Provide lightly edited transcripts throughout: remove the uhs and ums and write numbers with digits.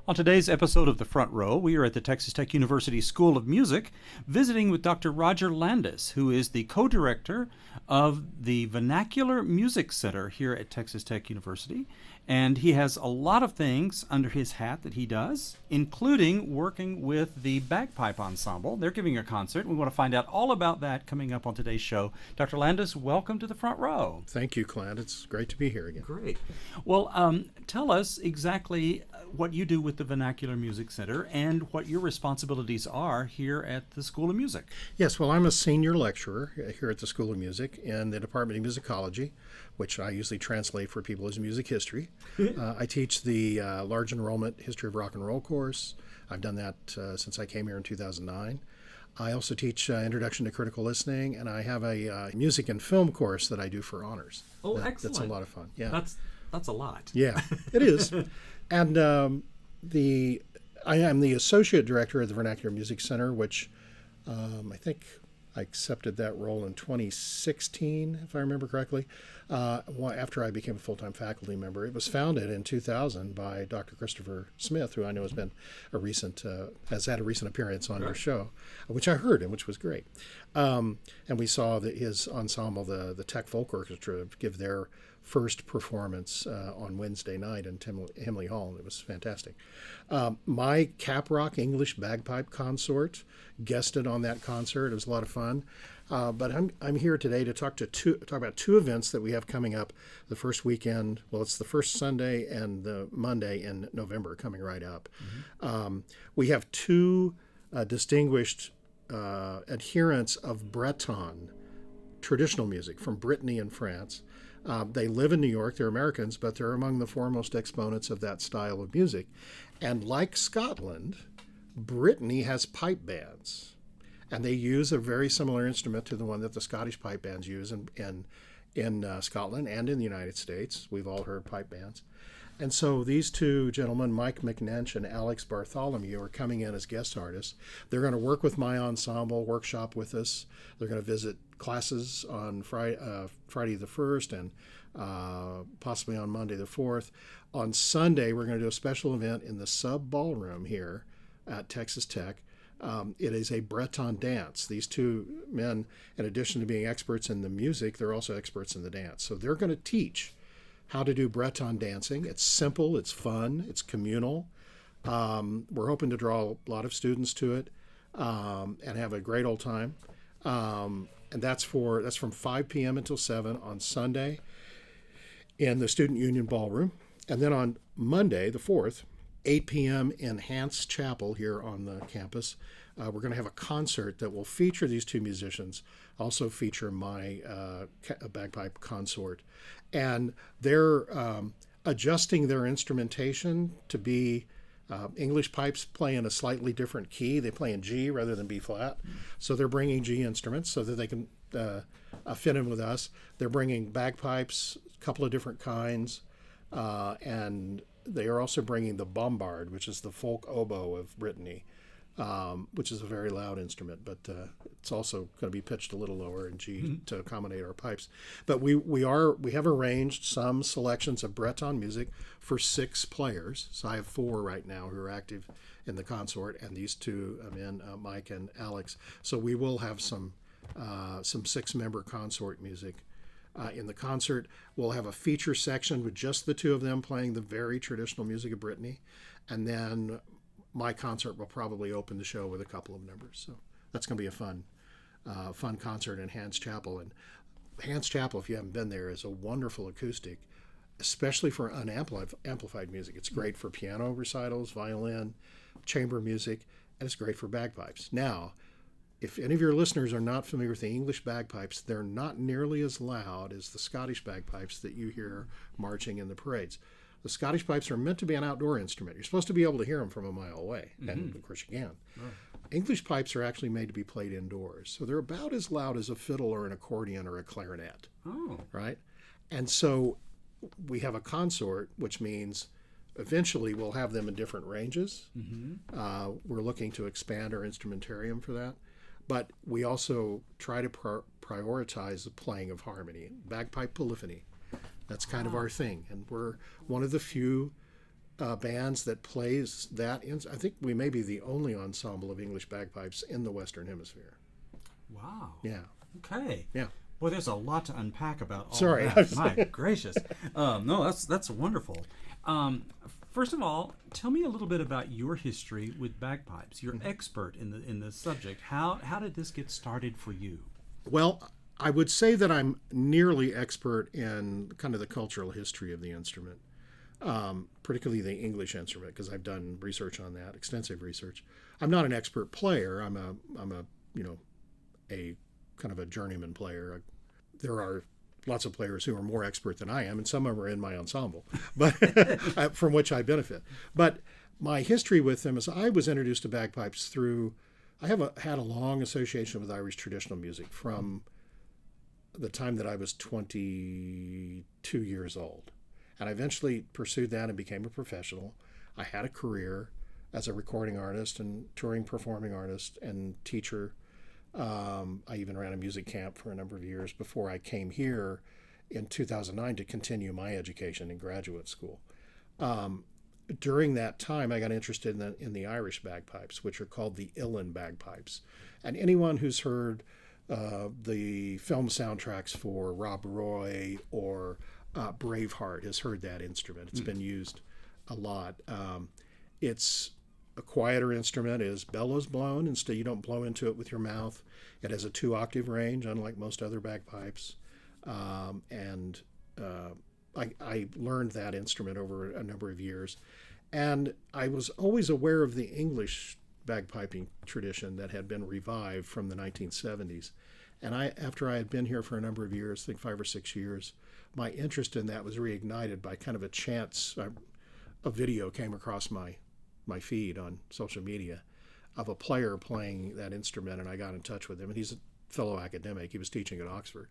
On today's episode of The Front Row, we are at the Texas Tech University School of Music, visiting with Dr. Roger Landis, who is the co-director of the Vernacular Music Center here at Texas Tech University. And he has a lot of things under his hat that he does, including working with the Bagpipe Ensemble. They're giving a concert. We want to find out all about that coming up on today's show. Dr. Landis, welcome to The Front Row. Thank you, Clint. It's great to be here again. Great. Well, tell us exactly what you do with the Vernacular Music Center and what your responsibilities are here at the School of Music. Yes, well, I'm a senior lecturer here at the School of Music in the Department of Musicology, which I usually translate for people as music history. I teach the large enrollment History of Rock and Roll course. I've done that since I came here in 2009. I also teach Introduction to Critical Listening, and I have a music and film course that I do for honors. Oh, excellent. That's a lot of fun. Yeah, that's a lot. Yeah, it is. And I am the associate director of the Vernacular Music Center, which I think I accepted that role in 2016, if I remember correctly, after I became a full-time faculty member. It was founded in 2000 by Dr. Christopher Smith, who I know has been has had a recent appearance on your show, which I heard and which was great. And we saw that his ensemble, the Tech Folk Orchestra, give their first performance on Wednesday night in Himley Hall, and it was fantastic. My Caprock English Bagpipe Consort guested on that concert. It was a lot of fun. But I'm here today to talk about two events that we have coming up the first weekend. Well, it's the first Sunday and the Monday in November coming right up. Mm-hmm. We have two distinguished adherents of Breton traditional music from Brittany in France. They live in New York. They're Americans, but they're among the foremost exponents of that style of music. And like Scotland, Brittany has pipe bands, and they use a very similar instrument to the one that the Scottish pipe bands use in Scotland and in the United States. We've all heard pipe bands. And so these two gentlemen, Mike McNench and Alex Bartholomew, are coming in as guest artists. They're going to work with my ensemble, workshop with us. They're going to visit classes on Friday the 1st and possibly on Monday the 4th. On Sunday, we're going to do a special event in the Sub Ballroom here at Texas Tech. It is a Breton dance. These two men, in addition to being experts in the music, they're also experts in the dance. So they're going to teach how to do Breton dancing. It's simple, it's fun, it's communal. We're hoping to draw a lot of students to it and have a great old time. And that's from 5 p.m. until 7 on Sunday in the Student Union Ballroom. And then on Monday, the 4th, 8 p.m. in Hance Chapel here on the campus, we're going to have a concert that will feature these two musicians, also feature my bagpipe consort. And they're adjusting their instrumentation to be English pipes play in a slightly different key. They play in G rather than B flat. So they're bringing G instruments so that they can fit in with us. They're bringing bagpipes, a couple of different kinds, and they are also bringing the bombard, which is the folk oboe of Brittany, which is a very loud instrument, but it's also going to be pitched a little lower in G to accommodate our pipes. But we have arranged some selections of Breton music for 6 players. So I have 4 right now who are active in the consort, and these two men, Mike and Alex. So we will have some 6-member consort music. In the concert, we'll have a feature section with just the two of them playing the very traditional music of Brittany, and then my concert will probably open the show with a couple of numbers. So that's going to be a fun concert in Hance Chapel. And Hance Chapel, if you haven't been there, is a wonderful acoustic, especially for unamplified music. It's great for piano recitals, violin, chamber music, and it's great for bagpipes. Now, if any of your listeners are not familiar with the English bagpipes, they're not nearly as loud as the Scottish bagpipes that you hear marching in the parades. The Scottish pipes are meant to be an outdoor instrument. You're supposed to be able to hear them from a mile away, and of course you can. Right. English pipes are actually made to be played indoors, so they're about as loud as a fiddle or an accordion or a clarinet. Oh. Right? And so we have a consort, which means eventually we'll have them in different ranges. Mm-hmm. We're looking to expand our instrumentarium for that. But we also try to prioritize the playing of harmony, bagpipe polyphony. That's kind of our thing. And we're one of the few bands that plays that. I think we may be the only ensemble of English bagpipes in the Western Hemisphere. Wow. Yeah. Okay. Yeah. Boy, there's a lot to unpack about all Sorry. that. My gracious. No, that's wonderful. First of all, tell me a little bit about your history with bagpipes. You're expert in the subject. How did this get started for you? Well, I would say that I'm nearly expert in kind of the cultural history of the instrument, particularly the English instrument, because I've done research on that, extensive research. I'm not an expert player. I'm a a kind of a journeyman player. There are lots of players who are more expert than I am, and some of them are in my ensemble, but from which I benefit. But my history with them is I was introduced to bagpipes through. I have had a long association with Irish traditional music from the time that I was 22 years old. And I eventually pursued that and became a professional. I had a career as a recording artist and touring performing artist and teacher. I even ran a music camp for a number of years before I came here in 2009 to continue my education in graduate school. During that time, I got interested in the Irish bagpipes, which are called the Uilleann bagpipes. And anyone who's heard the film soundtracks for Rob Roy or Braveheart has heard that instrument. It's been used a lot. It's a quieter instrument. It is bellows blown. Instead, you don't blow into it with your mouth. It has a 2-octave range, unlike most other bagpipes. I learned that instrument over a number of years. And I was always aware of the English bagpiping tradition that had been revived from the 1970s. And after I had been here for a number of years, I think 5 or 6 years, my interest in that was reignited by kind of a chance. A video came across my feed on social media of a player playing that instrument, and I got in touch with him. And he's a fellow academic. He was teaching at Oxford,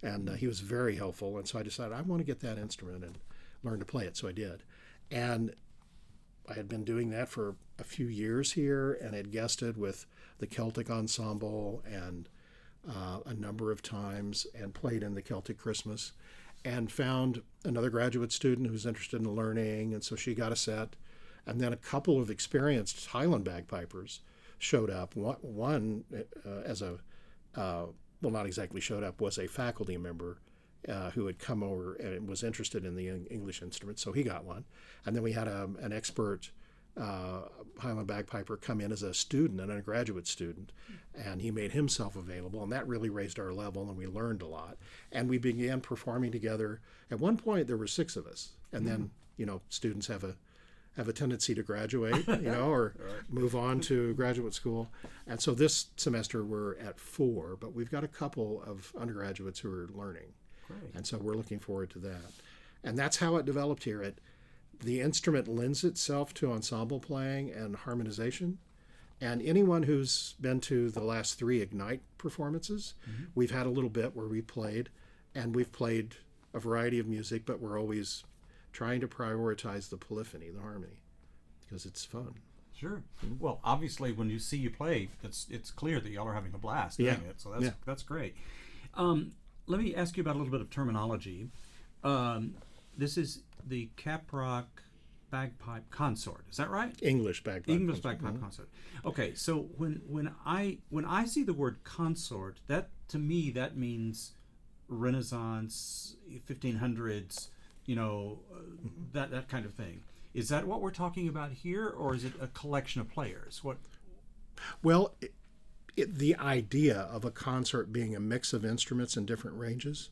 and he was very helpful. And so I decided I want to get that instrument and learn to play it. So I did. And I had been doing that for a few years here and had guested with the Celtic Ensemble and a number of times and played in the Celtic Christmas and found another graduate student who was interested in learning. And so she got a set. And then a couple of experienced Highland bagpipers showed up. One as a, well, not exactly showed up, was a faculty member who had come over and was interested in the English instrument, so he got one. And then we had an expert Highland bagpiper come in as a student and a graduate student, and he made himself available, and that really raised our level, and we learned a lot. And we began performing together. At one point, there were 6 of us, and then students have a tendency to graduate, or move on to graduate school. And so this semester we're at 4, but we've got a couple of undergraduates who are learning. Great. And so we're looking forward to that. And that's how it developed here. The instrument lends itself to ensemble playing and harmonization. And anyone who's been to the last 3 Ignite performances, we've had a little bit where we played, and we've played a variety of music, but we're always trying to prioritize the polyphony, the harmony, because it's fun. Sure. Well, obviously, when you see you play, it's clear that y'all are having a blast doing it. So that's great. Let me ask you about a little bit of terminology. This is the Caprock Bagpipe Consort. Is that right? English bagpipe. English bagpipe consort. Okay, so when I see the word consort, that to me that means Renaissance, 1500s. That kind of thing. Is that what we're talking about here, or is it a collection of players? What? Well, the idea of a consort being a mix of instruments in different ranges.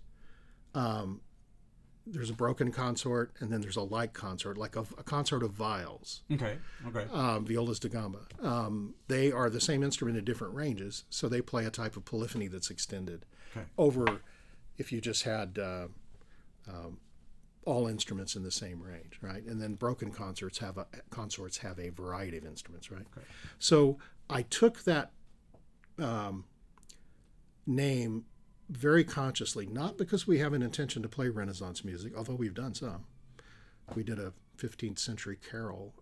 There's a broken consort, and then there's a light consort, like a consort of viols. Okay. Violas da gamba. They are the same instrument in different ranges, so they play a type of polyphony that's extended over if you just had all instruments in the same range, right? And then broken consorts have a variety of instruments, right? Okay. So I took that name very consciously, not because we have an intention to play Renaissance music, although we've done some. We did a 15th century carol,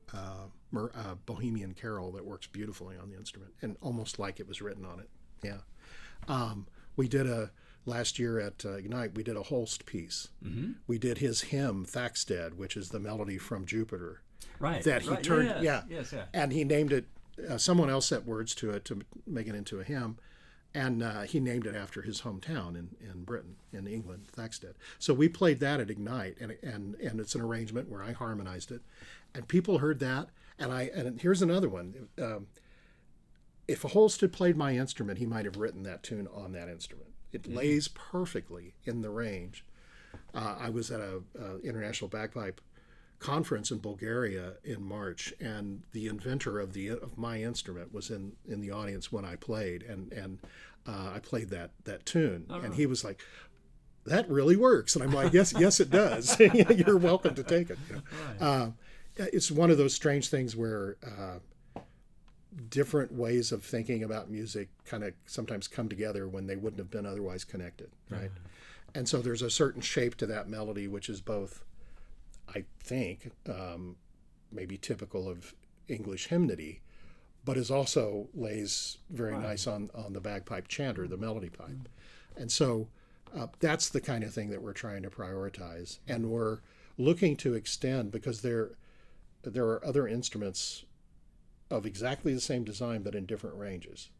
Bohemian carol that works beautifully on the instrument and almost like it was written on it. Yeah. We did last year at Ignite, we did a Holst piece. We did his hymn, Thaxted, which is the melody from Jupiter. Right. that he right. turned. Yes, Yeah, yes, yeah. and he named it. Someone else set words to it to make it into a hymn, and he named it after his hometown in Britain, in England, Thaxted. So we played that at Ignite, and it's an arrangement where I harmonized it, and people heard that. And here's another one. If a Holst played my instrument, he might have written that tune on that instrument. It lays perfectly in the range. I was at a international bagpipe conference in Bulgaria in March, and the inventor of my instrument was in the audience when I played, and I played that tune, and he was like, "That really works," and I'm like, "Yes, it does. You're welcome to take it." You know? It's one of those strange things where different ways of thinking about music kind of sometimes come together when they wouldn't have been otherwise connected, right? And so there's a certain shape to that melody, which is both, I think, maybe typical of English hymnody, but is also lays very nice on the bagpipe chanter, the melody pipe. And so that's the kind of thing that we're trying to prioritize. And we're looking to extend, because there are other instruments of exactly the same design but in different ranges.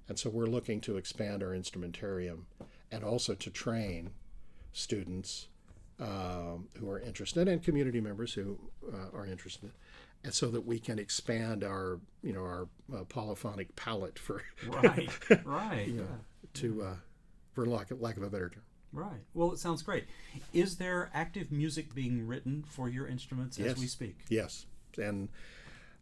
And so we're looking to expand our instrumentarium and also to train students who are interested, and community members who are interested, and so that we can expand our polyphonic palette for right for lack of a better term. Right. Well, it sounds great. Is there active music being written for your instruments as we speak? Yes, and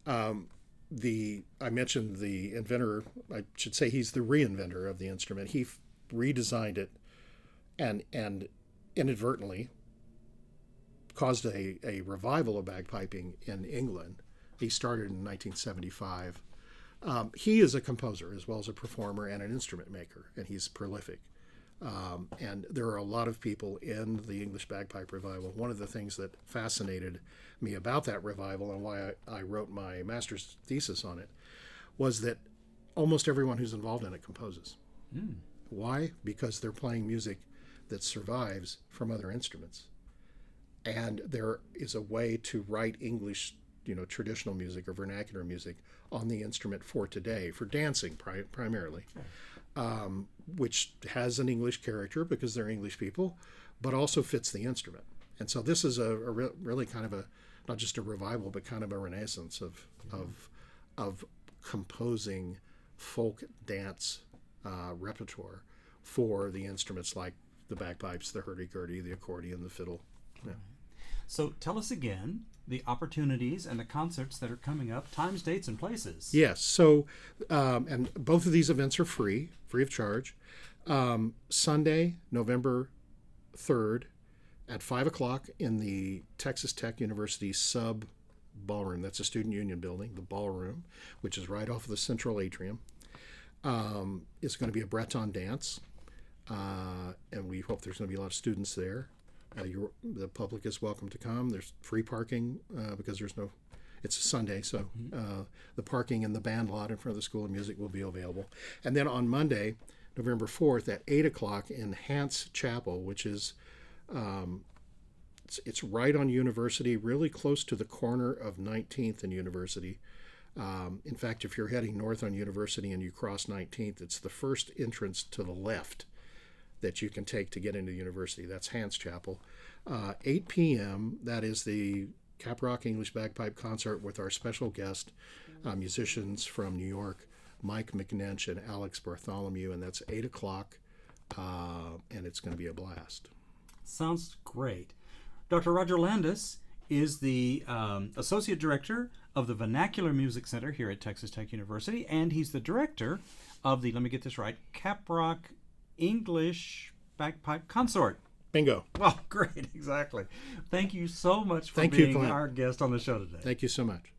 I mentioned the inventor. I should say he's the reinventor of the instrument. He redesigned it, and inadvertently caused a revival of bagpiping in England. He started in 1975. He is a composer as well as a performer and an instrument maker, and he's prolific. And there are a lot of people in the English bagpipe revival. One of the things that fascinated me about that revival and why I wrote my master's thesis on it was that almost everyone who's involved in it composes. Why? Because they're playing music that survives from other instruments. And there is a way to write English, traditional music or vernacular music on the instrument for today, for dancing primarily, which has an English character because they're English people, but also fits the instrument. And so this is a really kind of not just a revival, but kind of a renaissance of composing folk dance repertoire for the instruments like the bagpipes, the hurdy-gurdy, the accordion, the fiddle. Yeah. So tell us again the opportunities and the concerts that are coming up, times, dates, and places. Yes. So, and both of these events are free of charge. Sunday, November 3rd at 5 o'clock in the Texas Tech University sub ballroom. That's a student union building, the ballroom, which is right off of the central atrium. It's going to be a Breton dance. And we hope there's going to be a lot of students there. The public is welcome to come. There's free parking because it's a Sunday, so the parking in the band lot in front of the School of Music will be available. And then on Monday, November 4th at 8 o'clock in Hance Chapel, which is it's right on University, really close to the corner of 19th and University. In fact, if you're heading north on University and you cross 19th, it's the first entrance to the left that you can take to get into University. That's Hance Chapel. 8 p.m., that is the Caprock English Bagpipe Consort with our special guest musicians from New York, Mike McNench and Alex Bartholomew, and that's 8 o'clock, and it's going to be a blast. Sounds great. Dr. Roger Landis is the Associate Director of the Vernacular Music Center here at Texas Tech University, and he's the Director of the, let me get this right, Caprock English Bagpipe Consort. Bingo. Well, great, exactly. Thank you so much for Thank being you, Clint. our guest on the show today. Thank you so much.